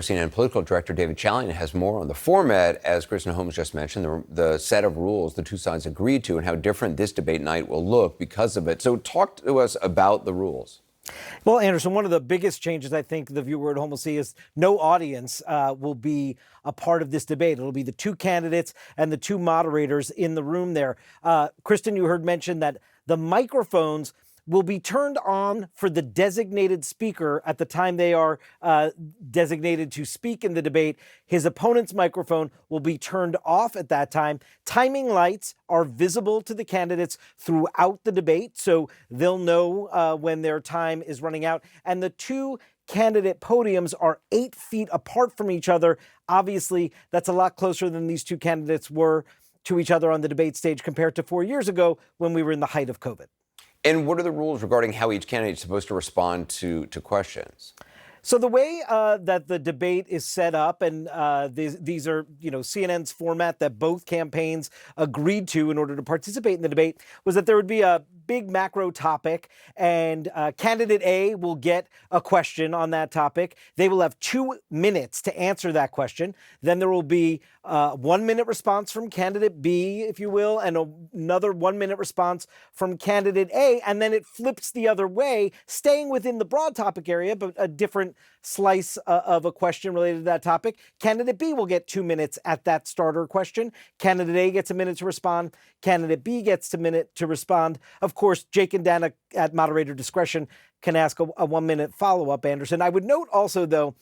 CNN political director David Chalian has more on the format, as Kristen Holmes just mentioned, the set of rules the two sides agreed to and how different this debate night will look because of it. So talk to us about the rules. Well, Anderson, one of the biggest changes I think the viewer at home will see is no audience will be a part of this debate. It'll be the two candidates and the two moderators in the room there. Kristen, you heard mention that the microphones will be turned on for the designated speaker at the time they are designated to speak in the debate. His opponent's microphone will be turned off at that time. Timing lights are visible to the candidates throughout the debate, so they'll know when their time is running out. And the two candidate podiums are 8 feet apart from each other. Obviously, that's a lot closer than these two candidates were to each other on the debate stage compared to 4 years ago when we were in the height of COVID. And what are the rules regarding how each candidate is supposed to respond to questions? So the way that the debate is set up, and these are, CNN's format that both campaigns agreed to in order to participate in the debate, was that there would be a big macro topic, and candidate A will get a question on that topic. They will have 2 minutes to answer that question. Then there will be 1 minute response from candidate B, if you will, and another 1 minute response from candidate A. And then it flips the other way, staying within the broad topic area, but a different slice of a question related to that topic. Candidate B will get 2 minutes at that starter question. Candidate A gets a minute to respond. Candidate B gets a minute to respond. Of course, Jake and Dana at moderator discretion can ask a 1 minute follow-up, Anderson. I would note also, though,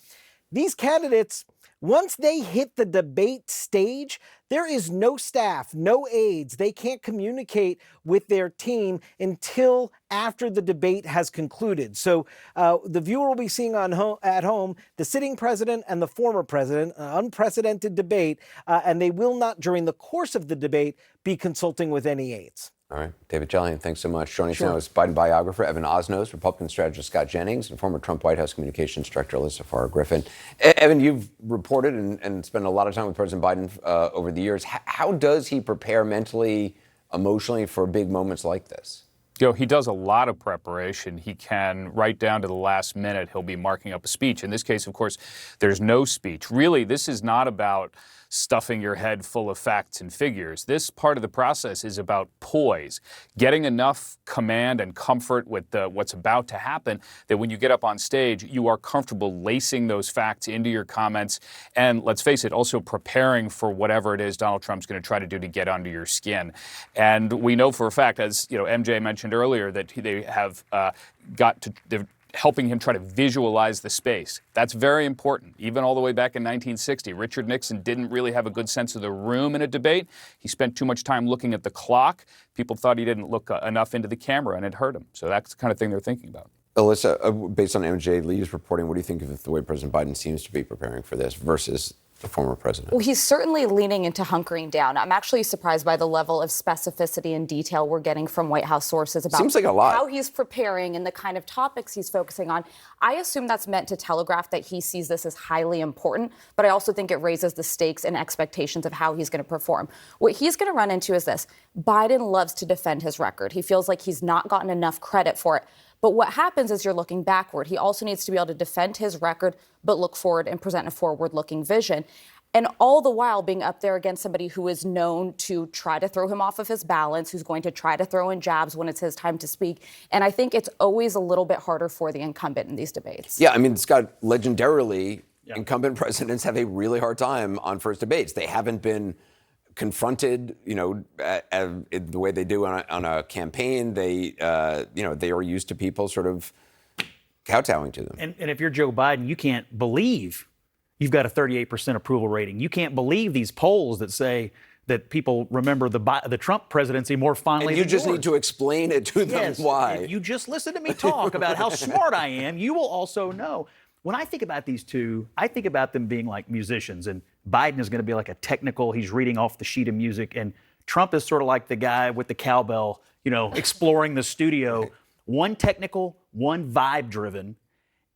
these candidates, once they hit the debate stage, there is no staff, no aides. They can't communicate with their team until after the debate has concluded. So the viewer will be seeing at home the sitting president and the former president, an unprecedented debate, and they will not, during the course of the debate, be consulting with any aides. All right. David Chalian, thanks so much. Joining us now is Biden biographer Evan Osnos, Republican strategist Scott Jennings, and former Trump White House communications director Alyssa Farah Griffin. Evan, you've reported and spent a lot of time with President Biden over the years. How does he prepare mentally, emotionally for big moments like this? He does a lot of preparation. He can, right down to the last minute, he'll be marking up a speech. In this case, of course, there's no speech. Really, this is not about stuffing your head full of facts and figures. This part of the process is about poise, getting enough command and comfort with what's about to happen that when you get up on stage, you are comfortable lacing those facts into your comments. And let's face it, also preparing for whatever it is Donald Trump's going to try to do to get under your skin. And we know for a fact, as MJ mentioned earlier, that they have they're helping him try to visualize the space. That's very important. Even all the way back in 1960, Richard Nixon didn't really have a good sense of the room in a debate. He spent too much time looking at the clock. People thought he didn't look enough into the camera, and it hurt him. So that's the kind of thing they're thinking about. Alyssa, based on MJ Lee's reporting, what do you think of the way President Biden seems to be preparing for this versus the former president? Well, he's certainly leaning into hunkering down. I'm actually surprised by the level of specificity and detail we're getting from White House sources about Seems like a lot. How he's preparing and the kind of topics he's focusing on. I assume that's meant to telegraph that he sees this as highly important, but I also think it raises the stakes and expectations of how he's going to perform. What he's going to run into is this. Biden loves to defend his record. He feels like he's not gotten enough credit for it. But what happens is you're looking backward. He also needs to be able to defend his record, but look forward and present a forward-looking vision. And all the while being up there against somebody who is known to try to throw him off of his balance, who's going to try to throw in jabs when it's his time to speak. And I think it's always a little bit harder for the incumbent in these debates. Yeah, I mean, Scott, legendarily, incumbent presidents have a really hard time on first debates. They haven't been confronted, the way they do on a campaign. They are used to people sort of kowtowing to them. And if you're Joe Biden, you can't believe you've got a 38% approval rating. You can't believe these polls that say that people remember the Trump presidency more fondly and you than just yours. need to explain it to them why. If you just listen to me talk about how smart I am, you will also know. When I think about these two, I think about them being like musicians, and Biden is going to be like a technical, he's reading off the sheet of music, and Trump is sort of like the guy with the cowbell, exploring the studio. One technical, one vibe driven.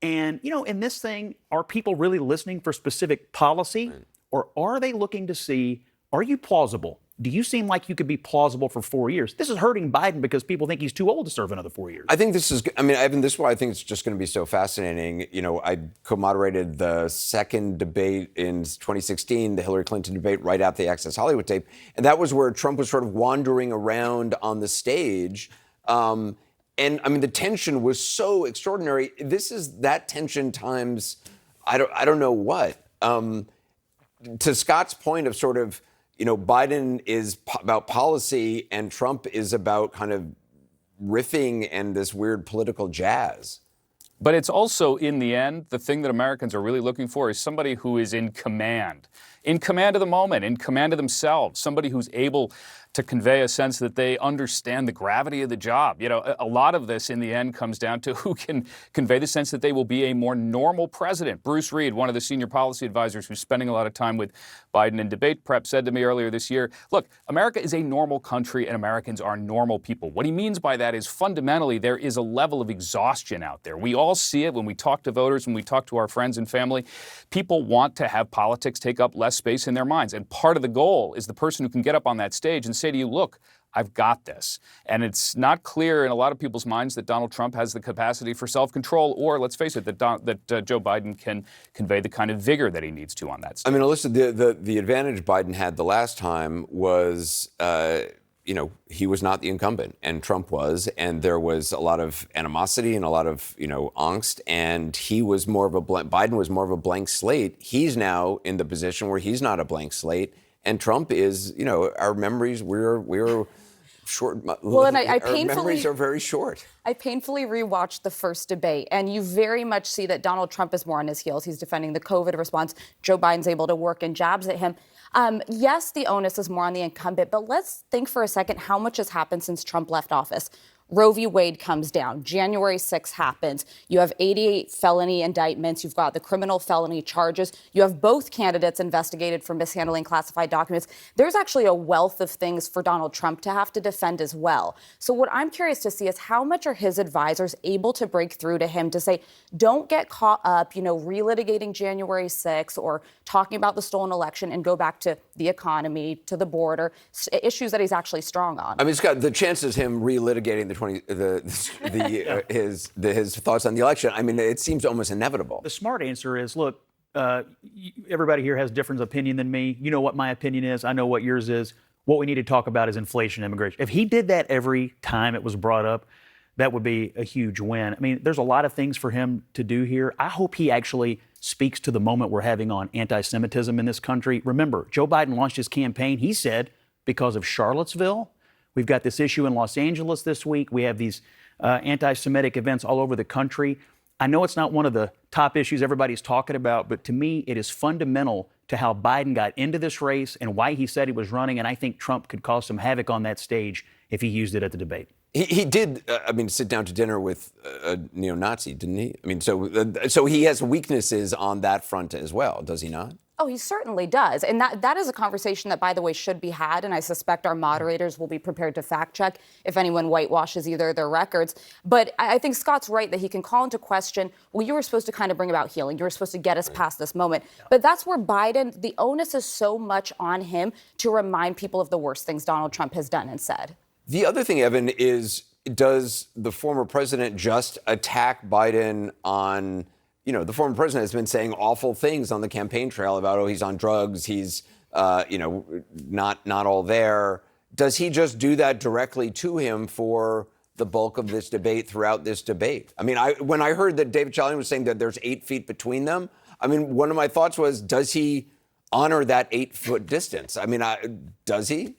And, in this thing, are people really listening for specific policy, or are they looking to see, are you plausible? do you seem like you could be plausible for 4 years? This is hurting Biden because people think he's too old to serve another 4 years. I think this is, I mean, Evan, this is why I think it's just going to be so fascinating. You know, I co-moderated the second debate in 2016, the Hillary Clinton debate, right after the Access Hollywood tape. And that was where Trump was sort of wandering around on the stage. And I mean, the tension was so extraordinary. This is that tension times, I don't know what. To Scott's point of sort of, you know, Biden is about policy and Trump is about kind of riffing and this weird political jazz. But it's also, in the end, the thing that Americans are really looking for is somebody who is in command of the moment, in command of themselves, somebody who's able to convey a sense that they understand the gravity of the job. You know, a lot of this in the end comes down to who can convey the sense that they will be a more normal president. Bruce Reed, one of the senior policy advisors who's spending a lot of time with Biden in debate prep, said to me earlier this year, look, America is a normal country and Americans are normal people. What he means by that is fundamentally there is a level of exhaustion out there. We all see it when we talk to voters, when we talk to our friends and family. People want to have politics take up less space in their minds. And part of the goal is the person who can get up on that stage and say to you, look, I've got this. And it's not clear in a lot of people's minds that Donald Trump has the capacity for self-control, or let's face it, that Joe Biden can convey the kind of vigor that he needs to on that stage. I mean, Alyssa, the advantage Biden had the last time was, you know, he was not the incumbent and Trump was, and there was a lot of animosity and a lot of, you know, angst, and he was more of Biden was more of a blank slate. He's now in the position where he's not a blank slate. And Trump is, you know, our memories, we're short. Well, and our memories are very short. I painfully rewatched the first debate, and you very much see that Donald Trump is more on his heels. He's defending the COVID response. Joe Biden's able to work in jabs at him. Yes, the onus is more on the incumbent, but let's think for a second how much has happened since Trump left office. Roe v. Wade comes down. January 6th happens. You have 88 felony indictments. You've got the criminal felony charges. You have both candidates investigated for mishandling classified documents. There's actually a wealth of things for Donald Trump to have to defend as well. So what I'm curious to see is how much are his advisors able to break through to him to say, don't get caught up, you know, relitigating January 6th or talking about the stolen election and go back to the economy, to the border, issues that he's actually strong on. I mean, Scott, the chances of him relitigating his thoughts on the election, I mean, it seems almost inevitable. The smart answer is, look, everybody here has different opinion than me. You know what my opinion is. I know what yours is. What we need to talk about is inflation and immigration. If he did that every time it was brought up, that would be a huge win. I mean, there's a lot of things for him to do here. I hope he actually speaks to the moment we're having on anti-Semitism in this country. Remember, Joe Biden launched his campaign, he said, because of Charlottesville. We've got this issue in Los Angeles this week. We have these anti-Semitic events all over the country. I know it's not one of the top issues everybody's talking about, but to me, it is fundamental to how Biden got into this race and why he said he was running. And I think Trump could cause some havoc on that stage if he used it at the debate. He did, I mean, sit down to dinner with a neo-Nazi, didn't he? I mean, so he has weaknesses on that front as well, does he not? Oh, he certainly does. And that is a conversation that, by the way, should be had. And I suspect our moderators will be prepared to fact check if anyone whitewashes either of their records. But I think Scott's right that he can call into question, well, you were supposed to kind of bring about healing. You were supposed to get us past this moment. But that's where Biden, the onus is so much on him to remind people of the worst things Donald Trump has done and said. The other thing, Evan, is does the former president just attack Biden on... You know, the former president has been saying awful things on the campaign trail about, oh, he's on drugs, he's, you know, not all there. Does he just do that directly to him for the bulk of this debate, throughout this debate? I mean, when I heard that David Chalian was saying that there's 8 feet between them, I mean, one of my thoughts was, does he honor that 8-foot distance? I mean, does he?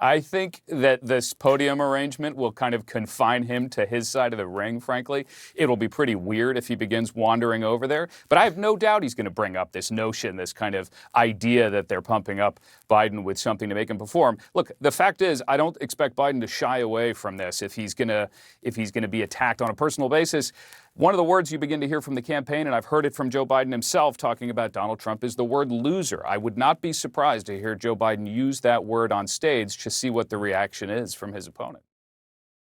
I think that this podium arrangement will kind of confine him to his side of the ring, frankly. It'll be pretty weird if he begins wandering over there. But I have no doubt he's going to bring up this notion, this kind of idea that they're pumping up Biden with something to make him perform. Look, the fact is, I don't expect Biden to shy away from this if he's going to be attacked on a personal basis. One of the words you begin to hear from the campaign, and I've heard it from Joe Biden himself talking about Donald Trump, is the word loser. I would not be surprised to hear Joe Biden use that word on stage to see what the reaction is from his opponent.